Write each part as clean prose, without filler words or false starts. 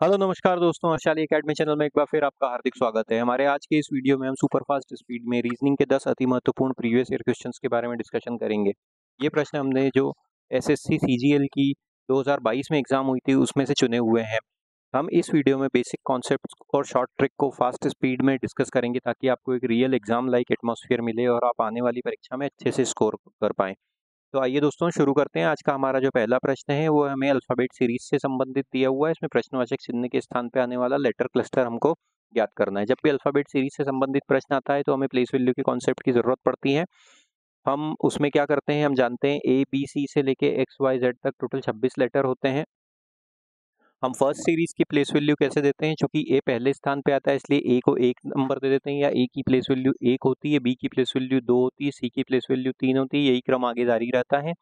Hello नमस्कार दोस्तों, Harshali academy channel में एक बार फिर आपका हार्दिक स्वागत है। हमारे आज के इस वीडियो में हम सुपरफास्ट स्पीड में रीजनिंग के 10 अति महत्वपूर्ण प्रीवियस ईयर क्वेश्चंस के बारे में डिस्कशन करेंगे। ये प्रश्न हमने जो एसएससी सीजीएल की 2022 में एग्जाम हुई थी उसमें से चुने हुए हैं। हम इस वीडियो में बेसिक कॉन्सेप्ट्स और शॉर्ट ट्रिक को फास्ट स्पीड में डिस्कस करेंगे ताकि आपको एक रियल एग्जाम लाइक एटमॉस्फेयर मिले और आप आने वाली परीक्षा में अच्छे से स्कोर कर पाएं। तो आइए दोस्तों शुरू करते हैं। आज का हमारा जो पहला प्रश्न है वो हमें अल्फाबेट सीरीज से संबंधित दिया हुआ है। इसमें प्रश्नवाचक चिन्ह के स्थान पे आने वाला लेटर क्लस्टर हमको ज्ञात करना है। जब भी अल्फाबेट सीरीज से संबंधित प्रश्न आता है तो हमें प्लेस वैल्यू के कॉन्सेप्ट की जरूरत पड़ती है। हम उसमें क्या करते हैं, हम जानते हैं ABC से लेके XYZ तक टोटल 26 लेटर होते हैं। हम फर्स्ट सीरीज की प्लेस वैल्यू कैसे देते हैं, चूंकि ए पहले स्थान पे आता है इसलिए ए को 1 नंबर दे देते हैं, या ए की प्लेस वैल्यू 1 होती है, बी की प्लेस वैल्यू 2 होती है, सी की प्लेस वैल्यू 3 होती है। यही क्रम आगे जारी रहता है।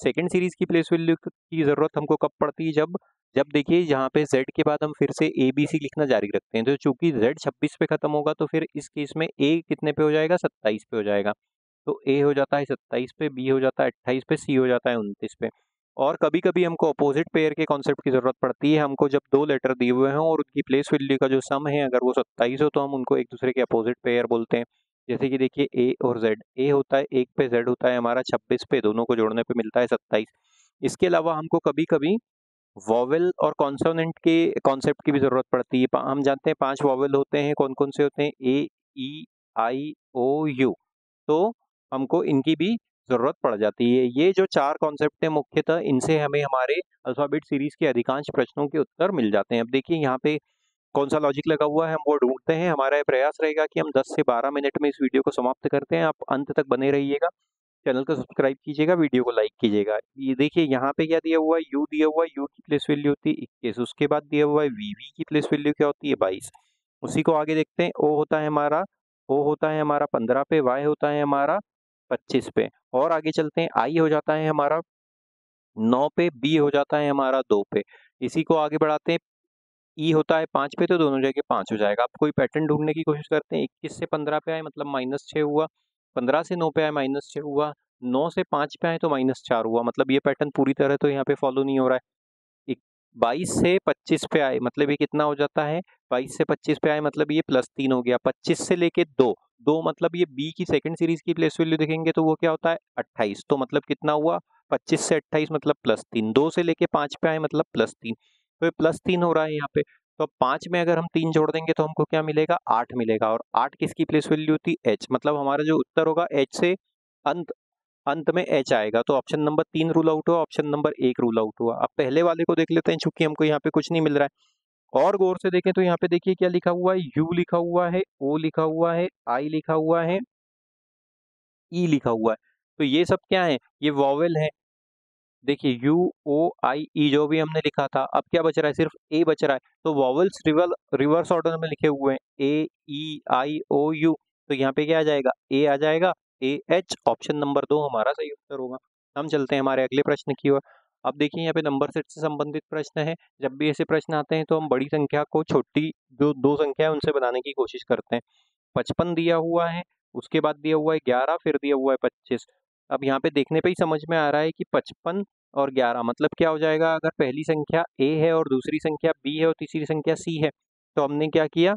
सेकंड सीरीज की प्लेस वैल्यू की जरूरत हमको कब पड़ती है, जब जब देखिए यहाँ पे Z के बाद हम फिर से ABC लिखना जारी रखते हैं। तो चूंकि Z 26 पे खत्म होगा तो फिर इस केस में A कितने पे हो जाएगा, 27 पे हो जाएगा। तो A हो जाता है 27 पे, B हो जाता है 28 पे, C हो जाता है 29 पे। और कभी कभी हमको अपोजिट पेयर के कॉन्सेप्ट की जरूरत पड़ती है। हमको जब दो लेटर दिए हुए हैं और उनकी प्लेस वैल्यू का जो सम है अगर वो 27 हो तो हम उनको एक दूसरे के अपोजिट पेयर बोलते हैं। जैसे कि देखिए A और Z, A होता है 1 पे, Z होता है हमारा 26 पे, दोनों को जोड़ने पे मिलता है 27। इसके अलावा हमको कभी कभी वॉवेल और कॉन्सोनेंट के कॉन्सेप्ट की भी जरूरत पड़ती है। हम जानते हैं 5 वॉवेल होते हैं। कौन कौन से होते हैं, A E I O U। तो हमको इनकी भी जरूरत पड़ जाती है। ये जो चार कॉन्सेप्ट है मुख्यतः इनसे हमें हमारे अल्फाबेट सीरीज के अधिकांश प्रश्नों के उत्तर मिल जाते हैं। अब देखिए यहाँ पे कौन सा लॉजिक लगा हुआ है, हम वो ढूंढते हैं। हमारा प्रयास रहेगा कि हम 10 से 12 मिनट में इस वीडियो को समाप्त करते हैं। आप अंत तक बने रहिएगा, चैनल को सब्सक्राइब कीजिएगा, वीडियो को लाइक कीजिएगा। ये देखिए यहाँ पे क्या दिया हुआ है, U दिया हुआ है, U की प्लेस वैल्यू होती है 21। उसके बाद दिया हुआ है V की प्लेस वैल्यू क्या होती है 22। उसी को आगे देखते हैं, O होता है हमारा 15 पे, Y होता है हमारा 25 पे। और आगे चलते हैं, I हो जाता है हमारा 9 पे, B हो जाता है हमारा 2 पे। इसी को आगे बढ़ाते हैं, E होता है 5 पे, तो दोनों जगह 5 हो जाएगा। आप कोई पैटर्न ढूंढने की कोशिश करते हैं। 21 से 15 पे आए मतलब -6 हुआ, 15 से 9 पे आए -6 हुआ, 9 से 5 पे आए तो -4 हुआ। मतलब ये पैटर्न पूरी तरह तो यहाँ पे फॉलो नहीं हो रहा है। 22 से 25 पे आए मतलब ये कितना हो जाता है, 22 से 25 पे आए मतलब ये +3 हो गया। 25 से लेके 2, 2 मतलब ये बी की सेकंड सीरीज की प्लेस वैल्यू देखेंगे तो वो क्या होता है 28। तो मतलब कितना हुआ, 25 से 28 मतलब +3। 2 से लेके 5 पे आए मतलब +3, तो ये +3 हो रहा है यहाँ पे। तो अब 5 में अगर हम 3 जोड़ देंगे तो हमको क्या मिलेगा, 8 मिलेगा। और 8 किसकी प्लेस वैल्यू होती है, H। मतलब हमारा जो उत्तर होगा H से अंत अंत में H आएगा। तो ऑप्शन नंबर 3 रूल आउट हुआ, ऑप्शन नंबर 1 रूल आउट हुआ। अब पहले वाले को देख लेते हैं, चूंकि हमको यहाँ पे कुछ नहीं मिल रहा है। और गौर से देखें तो यहाँ पे देखिए क्या लिखा हुआ है, U लिखा हुआ है, O लिखा हुआ है, I लिखा हुआ है, E लिखा हुआ है। तो ये सब क्या है, ये वॉवेल है। देखिए UOIE जो भी हमने लिखा था, अब क्या बच रहा है, सिर्फ A बच रहा है। तो वॉवेल्स रिवर्स ऑर्डर में लिखे हुए हैं, AEIOU। तो यहाँ पे क्या आ जाएगा, A आ जाएगा, AH। ऑप्शन नंबर 2 हमारा सही उत्तर होगा। हम चलते हैं हमारे अगले प्रश्न की ओर। अब देखिए यहाँ पे नंबर सेट से संबंधित प्रश्न है। जब भी ऐसे प्रश्न आते हैं तो हम बड़ी संख्या को छोटी जो दो संख्या है उनसे बनाने की कोशिश करते हैं। 55 दिया हुआ है, उसके बाद दिया हुआ है 11, फिर दिया हुआ है 25। अब यहाँ पे देखने पे ही समझ में आ रहा है कि 55 और 11 मतलब क्या हो जाएगा, अगर पहली संख्या A है और दूसरी संख्या B है और तीसरी संख्या C है तो हमने क्या किया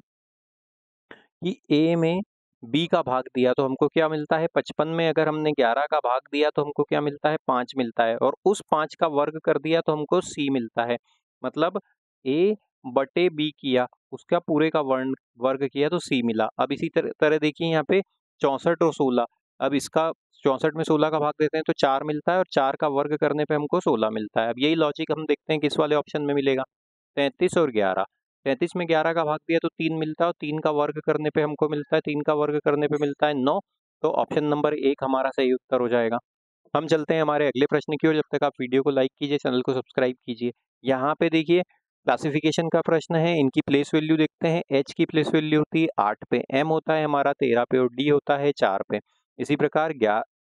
कि A में B का भाग दिया तो हमको क्या मिलता है, 55 में अगर हमने 11 का भाग दिया तो हमको क्या मिलता है, 5 मिलता है। और उस 5 का वर्ग कर दिया तो हमको C मिलता है। मतलब A बटे B किया, उसका पूरे का वर्ग किया तो C मिला। अब इसी तरह देखिए यहाँ पे 64 और 16। अब इसका 64 में 16 का भाग देते हैं तो 4 मिलता है, और 4 का वर्ग करने पे हमको 16 मिलता है। अब यही लॉजिक हम देखते हैं किस वाले ऑप्शन में मिलेगा, 33 और 11। 33 में 11 का भाग दिया तो 3 मिलता है, और 3 का वर्ग करने पे हमको मिलता है, 3 का वर्ग करने पे मिलता है 9। तो ऑप्शन नंबर 1 हमारा सही उत्तर हो जाएगा। हम चलते हैं हमारे अगले प्रश्न की ओर। जब तक आप वीडियो को लाइक कीजिए, चैनल को सब्सक्राइब कीजिए। यहाँ पे देखिए क्लासिफिकेशन का प्रश्न है, इनकी प्लेस वैल्यू देखते हैं। H की प्लेस वैल्यू होती है 8 पे, M होता है हमारा 13 पे, और D होता है 4 पे। इसी प्रकार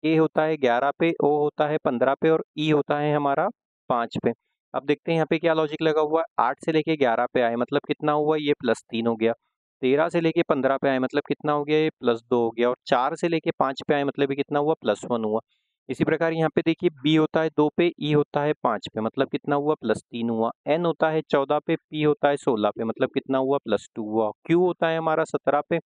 A होता है 11 पे, O होता है 15 पे, और E होता है हमारा 5 पे। अब देखते हैं यहाँ पे क्या लॉजिक लगा हुआ है। 8 से लेके 11 पे आए मतलब कितना हुआ, ये +3 हो गया। 13 से लेके 15 पे आए मतलब कितना हो गया, ये +2 हो गया। और 4 से लेके 5 पे आए मतलब ये कितना हुआ, +1 हुआ। इसी प्रकार यहाँ पे देखिए b होता है 2 पे, e होता है 5 पे, मतलब कितना हुआ +3 हुआ। n होता है 14 पे, p होता है 16 पे, मतलब कितना हुआ +2 हुआ। q होता है हमारा 17 पे,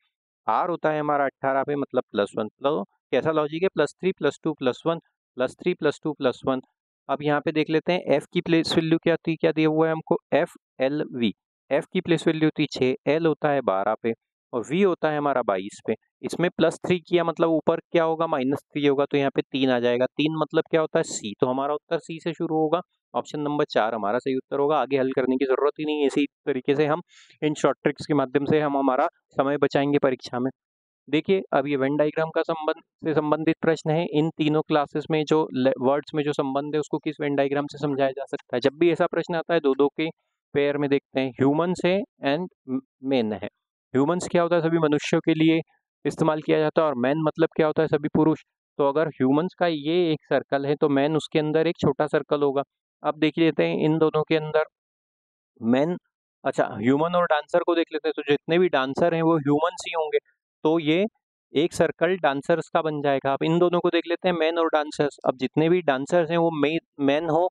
r होता है हमारा 18 पे, मतलब +1। तो कैसा लॉजिक है, +3 +2 +1 +3 +2 +1। अब यहाँ पे देख लेते हैं f की प्लेस वैल्यू क्या थी, क्या दिया हुआ है हमको, f l v। f की प्लेस वैल्यू थी 6, l होता है 12 पे और v होता है हमारा 22 पे। इसमें +3 किया मतलब ऊपर क्या होगा, -3 होगा, तो यहाँ पे 3 आ जाएगा। 3 मतलब क्या होता है, c, तो हमारा उत्तर c से शुरू होगा। ऑप्शन नंबर 4 हमारा सही उत्तर होगा। आगे हल करने की जरूरत ही नहीं है, इसी तरीके से हम इन शॉर्ट ट्रिक्स के माध्यम से हम हमारा समय बचाएंगे परीक्षा में। देखिए अब ये वेन डायग्राम का संबंध से संबंधित प्रश्न है। इन तीनों क्लासेस में जो वर्ड्स में जो संबंध है उसको किस वेन डायग्राम से समझाया जा सकता है। जब भी ऐसा प्रश्न आता है दो दो के पेयर में देखते हैं, ह्यूमंस है एंड मेन है। ह्यूमंस क्या होता है, सभी मनुष्यों के लिए इस्तेमाल किया जाता है, और मैन मतलब क्या होता है, सभी पुरुष। तो अगर ह्यूमंस का ये एक सर्कल है तो मैन उसके अंदर एक छोटा सर्कल होगा। अब देख लेते हैं इन दोनों के अंदर मैन, अच्छा ह्यूमन और डांसर को देख लेते हैं, तो जितने भी डांसर हैं वो ह्यूमंस ही होंगे, तो ये एक सर्कल डांसर्स का बन जाएगा। अब इन दोनों को देख लेते हैं, मैन और डांसर्स। अब जितने भी डांसर्स हैं वो मैन हो,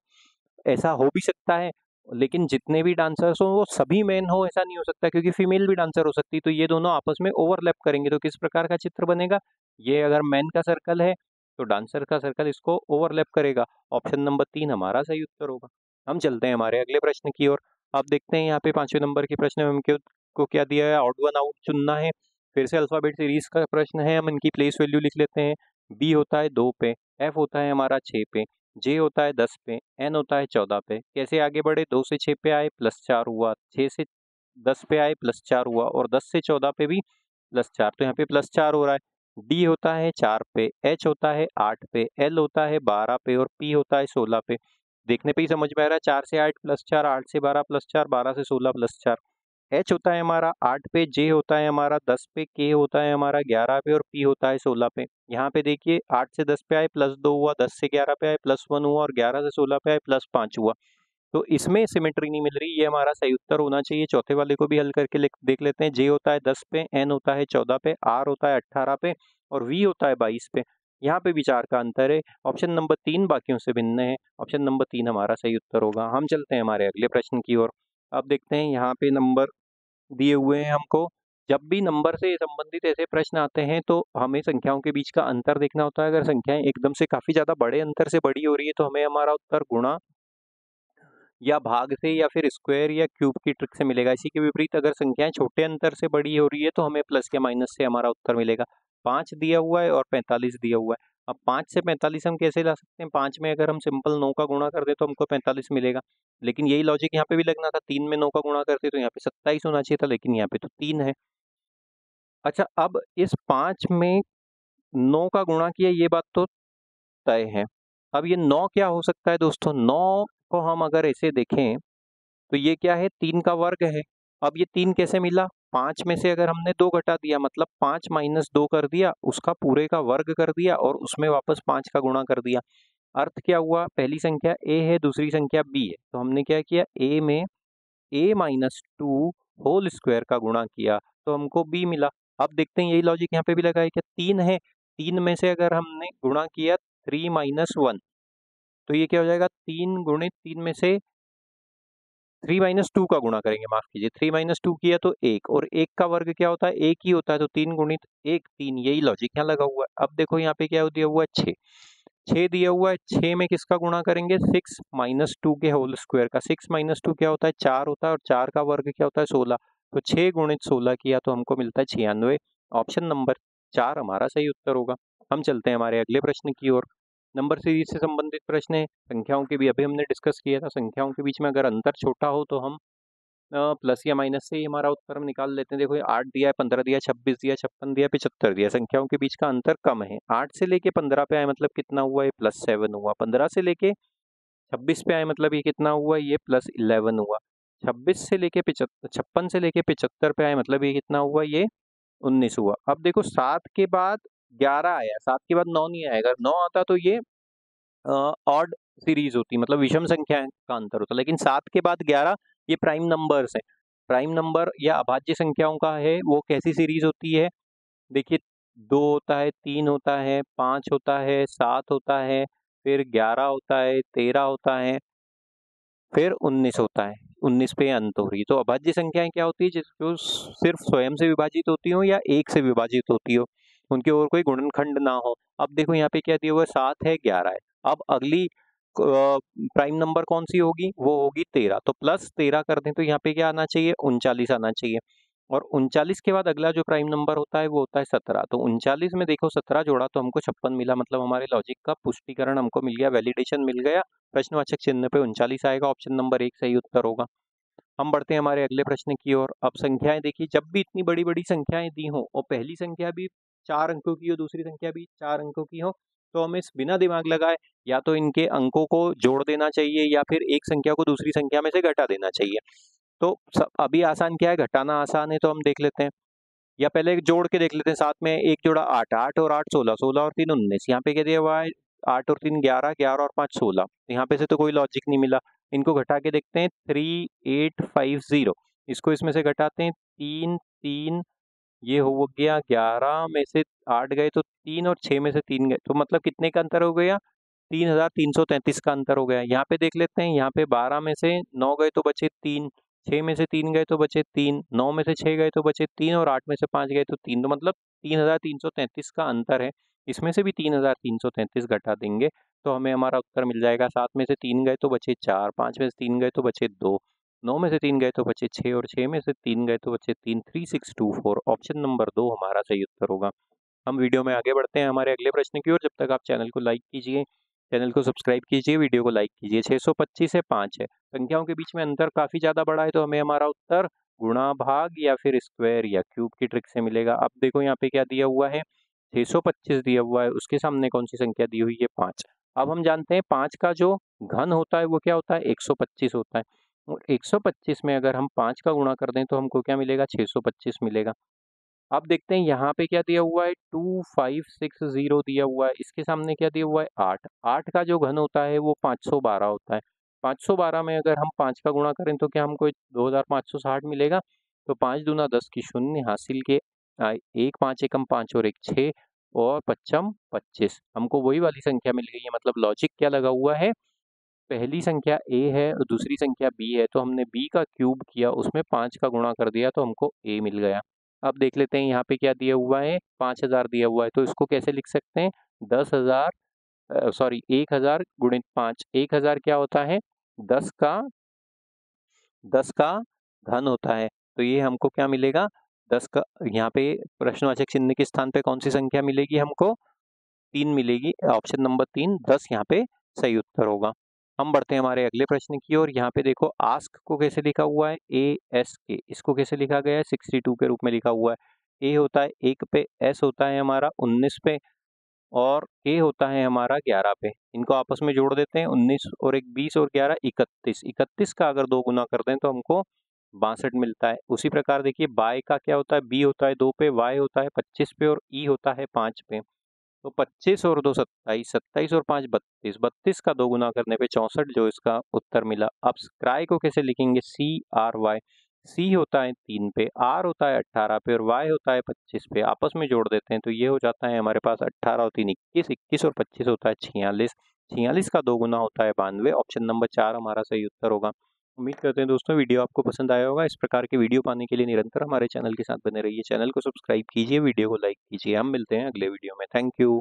ऐसा हो भी सकता है, लेकिन जितने भी डांसर्स हो वो सभी मैन हो ऐसा नहीं हो सकता, क्योंकि फीमेल भी डांसर हो सकती है। तो ये दोनों आपस में ओवरलैप करेंगे, तो किस प्रकार का चित्र बनेगा, ये अगर मैन का सर्कल है तो डांसर का सर्कल इसको ओवरलैप करेगा। ऑप्शन नंबर 3 हमारा सही उत्तर होगा। हम चलते हैं हमारे अगले प्रश्न की ओर। आप देखते हैं यहाँ पे 5वें नंबर के प्रश्न में हमको क्या दिया है, ऑड वन आउट चुनना है। फिर से अल्फाबेट सीरीज का प्रश्न है, हम इनकी प्लेस वैल्यू लिख लेते हैं। बी होता है 2 पे, एफ होता है हमारा 6 पे, जे होता है 10 पे, एन होता है 14 पे। कैसे आगे बढ़े, 2 से 6 पे आए +4 हुआ, 6 से 10 पे आए +4 हुआ, और 10 से 14 पे भी +4, तो यहाँ पे +4 हो रहा है। डी होता है 4 पे, एच होता है 8 पे, एल होता है 12 पे, और पी होता है 16 पे। देखने पे ही समझ में आ रहा है, 4 से 8 +4, 8 से 12 +4, 12 से 16 +4। एच होता है हमारा 8 पे, जे होता है हमारा 10 पे, के होता है हमारा 11 पे, और पी होता है 16 पे। यहाँ पे देखिए 8 से 10 पे आए +2 हुआ, 10 से 11 पे आए +1 हुआ, और 11 से 16 पे आए +5 हुआ। तो इसमें सिमेट्री नहीं मिल रही, ये हमारा सही उत्तर होना चाहिए। चौथे वाले को भी हल करके देख लेते हैं। जे होता है 10 पे, एन होता है 14 पे, आर होता है 18 पे, और वी होता है 22 पे। यहाँ पे विचार का अंतर है। ऑप्शन नंबर 3 बाकियों से भिन्न है। ऑप्शन नंबर 3 हमारा सही उत्तर होगा। हम चलते हैं हमारे अगले प्रश्न की ओर। अब देखते हैं यहाँ पे नंबर दिए हुए हैं हमको। जब भी नंबर से संबंधित ऐसे प्रश्न आते हैं तो हमें संख्याओं के बीच का अंतर देखना होता है। अगर संख्याएं एकदम से काफी ज्यादा बड़े अंतर से बड़ी हो रही है तो हमें हमारा उत्तर गुणा या भाग से या फिर स्क्वायर या क्यूब की ट्रिक से मिलेगा। इसी के विपरीत अगर संख्याएं छोटे अंतर से बड़ी हो रही है तो हमें प्लस या माइनस से हमारा उत्तर मिलेगा। 5 दिया हुआ है और 45 दिया हुआ है। अब 5 से 45 हम कैसे ला सकते हैं, 5 में अगर हम सिंपल 9 का गुणा कर दे तो हमको 45 मिलेगा, लेकिन यही लॉजिक यहाँ पे भी लगना था। 3 में 9 का गुणा करते तो यहाँ पे 27 होना चाहिए था, लेकिन यहाँ पे तो 3 है। अच्छा, अब इस 5 में 9 का गुणा किया, ये बात तो तय है। अब ये 9 क्या हो सकता है दोस्तों, 9 को हम अगर ऐसे देखें तो ये क्या है, 3 का वर्ग है। अब ये 3 कैसे मिला, 5 में से अगर हमने 2 घटा दिया, मतलब 5 माइनस 2 कर दिया, उसका पूरे का वर्ग कर दिया और उसमें वापस 5 का गुणा कर दिया। अर्थ क्या हुआ, पहली संख्या a है, दूसरी संख्या b है, तो हमने क्या किया, a में a माइनस 2 होल स्क्वायर का गुणा किया तो हमको b मिला। अब देखते हैं यही लॉजिक यहाँ पे भी लगा है, क्या 3 है, 3 में से अगर हमने गुणा किया 3 माइनस 1, तो ये क्या हो जाएगा, 3 गुणित 3 में से 3 माइनस 2 का गुणा करेंगे, माफ कीजिए, 3 माइनस 2 किया तो 1, और 1 का वर्ग क्या होता है, 1 ही होता है, तो 3 गुणित 1 3, यही लॉजिक यहाँ लगा हुआ है। अब देखो यहाँ पे क्या दिया हुआ है, 6 6 दिया हुआ है, 6 में किसका गुणा करेंगे, 6 माइनस 2 के होल स्क्वायर का। 6 माइनस 2 क्या होता है, 4 होता है, और 4 का वर्ग क्या होता है, 16, तो 6 गुणित 16 किया तो हमको मिलता है 96। ऑप्शन नंबर 4 हमारा सही उत्तर होगा। हम चलते हैं हमारे अगले प्रश्न की ओर। नंबर सीरीज से संबंधित प्रश्न है। संख्याओं के भी अभी हमने डिस्कस किया था, संख्याओं के बीच में अगर अंतर छोटा हो तो हम प्लस या माइनस से ही हमारा उत्तर हम निकाल लेते हैं। देखो 8 दिया है, 15 दिया, 26 दिया, 56 दिया, 75 दिया, संख्याओं के बीच का अंतर कम है। 8 से लेके 15 पे आए मतलब कितना हुआ, ये +7 हुआ। 15 से लेके 26 पे आए मतलब ये कितना हुआ, ये +11 हुआ। 26 से लेके 56 से लेके 75 पे आए मतलब ये कितना हुआ, ये 19 हुआ। अब देखो 7 के बाद 11 आया, 7 के बाद 9 नहीं आएगा। 9 आता तो ये ऑड सीरीज होती, मतलब विषम संख्या का अंतर होता, लेकिन 7 के बाद 11 ये प्राइम नंबर्स है। प्राइम नंबर या अभाज्य संख्याओं का है, वो कैसी सीरीज होती है, देखिए 2 होता है, 3 होता है, 5 होता है, 7 होता है, फिर 11 होता है, 13 होता है, फिर 19 होता है। 19 पे अंत हो रही है। तो अभाज्य संख्याएं क्या होती है? जिसको सिर्फ स्वयं से विभाजित होती हो या एक से विभाजित होती हो, उनके और कोई गुणनखंड ना हो। अब देखो यहाँ पे क्या दिया हुआ है, 7 है, 11 है। अब अगली प्राइम नंबर कौन सी होगी? वो होगी 13। तो प्लस 13 कर दें तो यहाँ पे क्या आना चाहिए? 39 आना चाहिए। और 39 के बाद अगला जो प्राइम नंबर होता है वो होता है 17। तो 39 में देखो 17 जोड़ा तो हमको 56 मिला, मतलब हमारे लॉजिक का पुष्टिकरण हमको मिल गया, वैलिडेशन मिल गया। प्रश्नवाचक चिन्ह पे 39 आएगा, ऑप्शन नंबर 1 सही उत्तर होगा। हम बढ़ते हैं हमारे अगले प्रश्न की ओर। अब संख्याएं देखिए, जब भी इतनी बड़ी बड़ी संख्याएं दी हो और पहली संख्या भी 4 अंकों की हो, दूसरी संख्या भी 4 अंकों की हो, तो हमें बिना दिमाग लगाए या तो इनके अंकों को जोड़ देना चाहिए या फिर एक संख्या को दूसरी संख्या में से घटा देना चाहिए। तो अभी आसान क्या है? घटाना आसान है, तो हम देख लेते हैं, या पहले जोड़ के देख लेते हैं। साथ में एक जोड़ा 8, 8 और 8 16, 16 और 3 19। यहाँ पे क्या दिया हुआ है? 8 और 3 11, 11 और 5 16। यहाँ पे से तो कोई लॉजिक नहीं मिला। इनको घटा के देखते हैं, 3850। इसको इसमें से घटाते हैं, 3 3, ये हो गया 11 में से 8 गए तो 3 और 6 में से 3 गए, तो मतलब कितने का अंतर हो गया? 3333 का अंतर हो गया। यहाँ पे देख लेते हैं, यहाँ पे 12 में से 9 गए तो बचे 3, 6 में से 3 गए तो बचे 3, 9 में से 6 गए तो बचे 3 और 8 में से 5 गए तो 3, तो मतलब 3333 का अंतर है। इसमें से भी 3333 घटा देंगे तो हमें हमारा उत्तर मिल जाएगा। 7 में से 3 गए तो बचे 4, 5 में से 3 गए तो बचे 2, 9 में से 3 गए तो बचे 6 और 6 में से 3 गए तो बचे 3। 3624, ऑप्शन नंबर 2 हमारा सही उत्तर होगा। हम वीडियो में आगे बढ़ते हैं हमारे अगले प्रश्न की ओर। जब तक आप चैनल को लाइक कीजिए, चैनल को सब्सक्राइब कीजिए, वीडियो को लाइक कीजिए। 625 है, 5 है, संख्याओं के बीच में अंतर काफी ज्यादा बड़ा है, तो हमें हमारा उत्तर गुणा भाग या फिर स्क्वायर या क्यूब की ट्रिक से मिलेगा। अब देखो यहाँ पे क्या दिया हुआ है, 625 दिया हुआ है, उसके सामने कौन सी संख्या दी हुई है? 5। अब हम जानते हैं 5 का जो घन होता है वो क्या होता है? 125 होता है। और 125 में अगर हम 5 का गुणा कर दें तो हमको क्या मिलेगा? 625 मिलेगा। अब देखते हैं यहाँ पे क्या दिया हुआ है, 2560 दिया हुआ है, इसके सामने क्या दिया हुआ है? 8। 8 का जो घन होता है वो 512 होता है। 512 में अगर हम 5 का गुणा करें तो क्या हमको 2560 मिलेगा? तो 5 दूना 10 की शून्य, हासिल के एक, 5 एकम 5 और एक 6 और पच्चम 25। हमको वही वाली संख्या मिल गई है। मतलब लॉजिक क्या लगा हुआ है, पहली संख्या ए है और दूसरी संख्या बी है, तो हमने बी का क्यूब किया, उसमें 5 का गुणा कर दिया तो हमको ए मिल गया। अब देख लेते हैं यहाँ पे क्या दिया हुआ है, 5000 दिया हुआ है, तो इसको कैसे लिख सकते हैं? 10,000 सॉरी 1000 गुणित 5। 1000 क्या होता है? 10 का घन होता है। तो ये हमको क्या मिलेगा? 10 का, यहाँ पे प्रश्नवाचक चिन्ह के स्थान पे कौन सी संख्या मिलेगी हमको? 3 मिलेगी, ऑप्शन नंबर 3, 10 यहाँ पे सही उत्तर होगा। हम बढ़ते हैं हमारे अगले प्रश्न की ओर। यहाँ पे देखो आस्क को कैसे लिखा हुआ है, ASK, इसको कैसे लिखा गया है? 62 के रूप में लिखा हुआ है। ए होता है 1 पे, एस होता है हमारा 19 पे और के होता है हमारा 11 पे। इनको आपस में जोड़ देते हैं, 19 और एक 20 और 11 31। 31 का अगर 2 गुना कर दें तो हमको 62 मिलता है। उसी प्रकार देखिए बाय का क्या होता है, बी होता है 2 पे, वाई होता है 25 पे और ई होता है 5 पे। तो 25 और 2 27, 27 और 5 32, 32 का 2 गुना करने पे 64 जो इसका उत्तर मिला। अब क्राई को कैसे लिखेंगे? CRY, सी होता है 3 पे, आर होता है 18 पे और वाई होता है 25 पे। आपस में जोड़ देते हैं तो ये हो जाता है हमारे पास 18 और 3 21, 21 और 25 होता है 46, 46 का 2 गुना होता है 92। ऑप्शन नंबर 4 हमारा सही उत्तर होगा। उम्मीद करते हैं दोस्तों वीडियो आपको पसंद आया होगा। इस प्रकार के वीडियो पाने के लिए निरंतर हमारे चैनल के साथ बने रहिए। चैनल को सब्सक्राइब कीजिए, वीडियो को लाइक कीजिए। हम मिलते हैं अगले वीडियो में। Thank you.